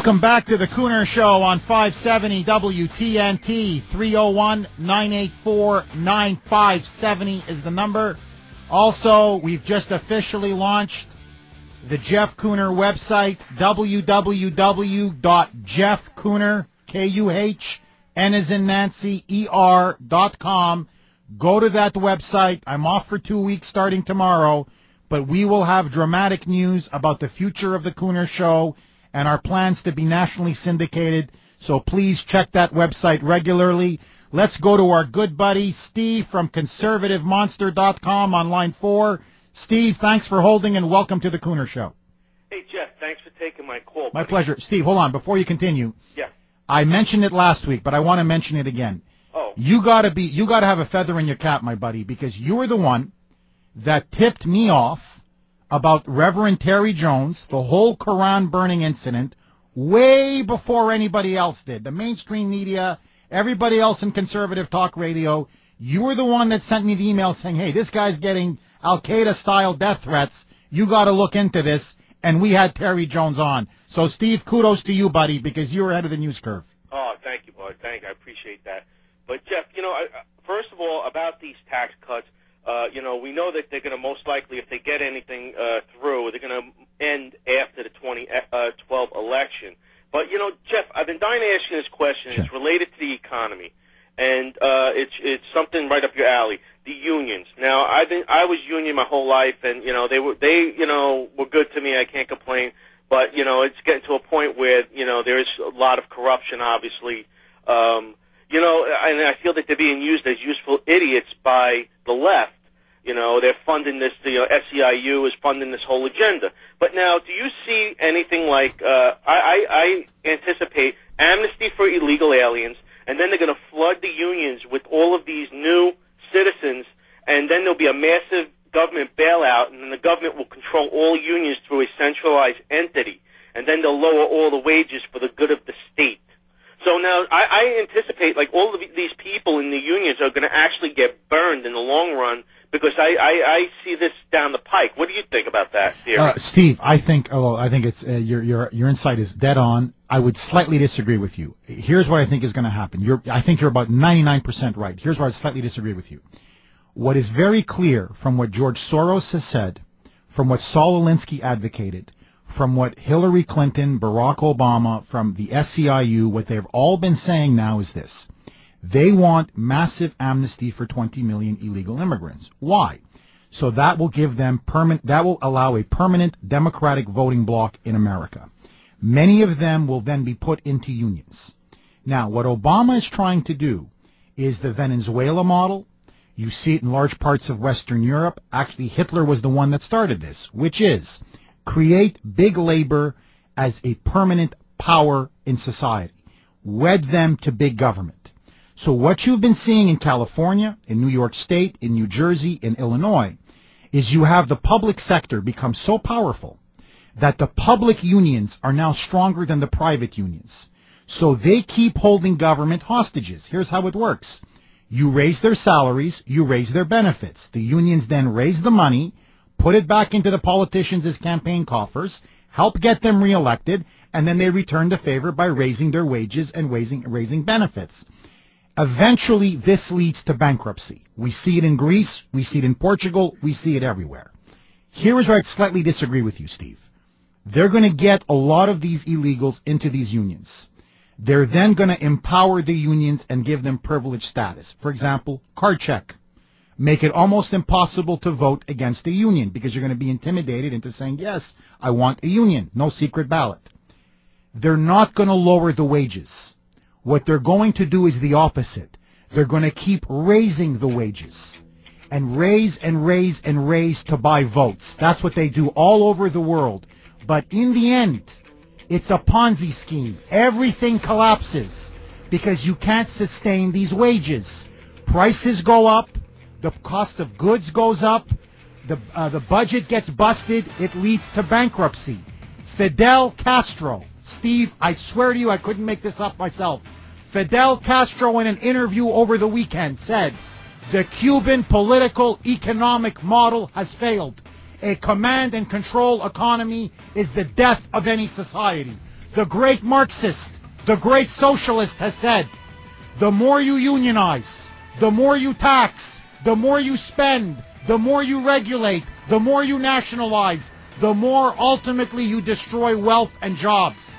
Welcome back to the Kuhner Show on 570 WTNT. 301-984-9570 is the number. Also, we've just officially launched the Jeff Kuhner website, www.jeffkuhner, K-U-H-N as in Nancy, E-R.com. Go to that website. I'm off for 2 weeks starting tomorrow, but we will have dramatic news about the future of the Kuhner Show and our plans to be nationally syndicated. So please check that website regularly. Let's go to our good buddy, Steve from conservativemonster.com on line 4. Steve, thanks for holding and welcome to the Kuhner Show. Hey, Jeff, thanks for taking my call. My pleasure. Steve, hold on. Before you continue, yeah. I mentioned it last week, but I want to mention it again. Oh. You gotta have a feather in your cap, my buddy, because you were the one that tipped me off about Reverend Terry Jones, the whole Quran burning incident, way before anybody else did. The mainstream media, everybody else in conservative talk radio, you were the one that sent me the email saying, hey, this guy's getting Al-Qaeda-style death threats. You got to look into this. And we had Terry Jones on. So, Steve, kudos to you, buddy, because you were ahead of the news curve. Oh, thank you, bud. Thank you. I appreciate that. But, Jeff, first of all, about these tax cuts, we know that they're going to most likely, if they get anything through, they're going to end after the 2012 election. But, Jeff, I've been dying to ask you this question. Sure. It's related to the economy, and it's something right up your alley. The unions. Now, I was union my whole life, and they were good to me. I can't complain. But it's getting to a point where there is a lot of corruption, obviously. And I feel that they're being used as useful idiots by the left. They're funding this. SEIU is funding this whole agenda. But now, do you see anything like? I anticipate amnesty for illegal aliens, and then they're going to flood the unions with all of these new citizens, and then there'll be a massive government bailout, and then the government will control all unions through a centralized entity, and then they'll lower all the wages for the good of the state. So now I anticipate like all of these people in the unions are going to actually get burned in the long run, because I see this down the pike. What do you think about that theory? Steve, I think it's your insight is dead on. I would slightly disagree with you. Here's what I think is going to happen. I think you're about 99% right. Here's where I slightly disagree with you. What is very clear from what George Soros has said, from what Saul Alinsky advocated, from what Hillary Clinton, Barack Obama, from the SEIU, what they've all been saying now is this. They want massive amnesty for 20 million illegal immigrants. Why? So that will give them that will allow a permanent democratic voting bloc in America. Many of them will then be put into unions. Now, what Obama is trying to do is the Venezuela model. You see it in large parts of Western Europe. Actually, Hitler was the one that started this, which is create big labor as a permanent power in society. Wed them to big government. So what you've been seeing in California, in New York State, in New Jersey, in Illinois, is you have the public sector become so powerful that the public unions are now stronger than the private unions. So they keep holding government hostages. Here's how it works. You raise their salaries, you raise their benefits. The unions then raise the money, put it back into the politicians' campaign coffers, help get them reelected, and then they return the favor by raising their wages and raising benefits. Eventually, this leads to bankruptcy. We see it in Greece, we see it in Portugal, we see it everywhere. Here is where I slightly disagree with you, Steve. They're going to get a lot of these illegals into these unions. They're then going to empower the unions and give them privileged status. For example, card check. Make it almost impossible to vote against a union because you're going to be intimidated into saying, yes, I want a union, no secret ballot. They're not going to lower the wages. What they're going to do is the opposite. They're going to keep raising the wages and raise and raise and raise to buy votes. That's what they do all over the world. But in the end, it's a Ponzi scheme. Everything collapses because you can't sustain these wages. Prices go up. The cost of goods goes up. The budget gets busted. It leads to bankruptcy. Fidel Castro. Steve, I swear to you, I couldn't make this up myself. Fidel Castro, in an interview over the weekend, said, the Cuban political economic model has failed. A command and control economy is the death of any society. the great Marxist, the great socialist has said, the more you unionize, the more you tax, the more you spend, the more you regulate, the more you nationalize, the more ultimately you destroy wealth and jobs.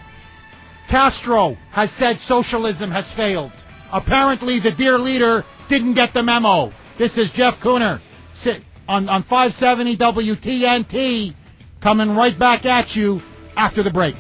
Castro has said socialism has failed. Apparently the dear leader didn't get the memo. This is Jeff Kuhner on 570 WTNT, coming right back at you after the break.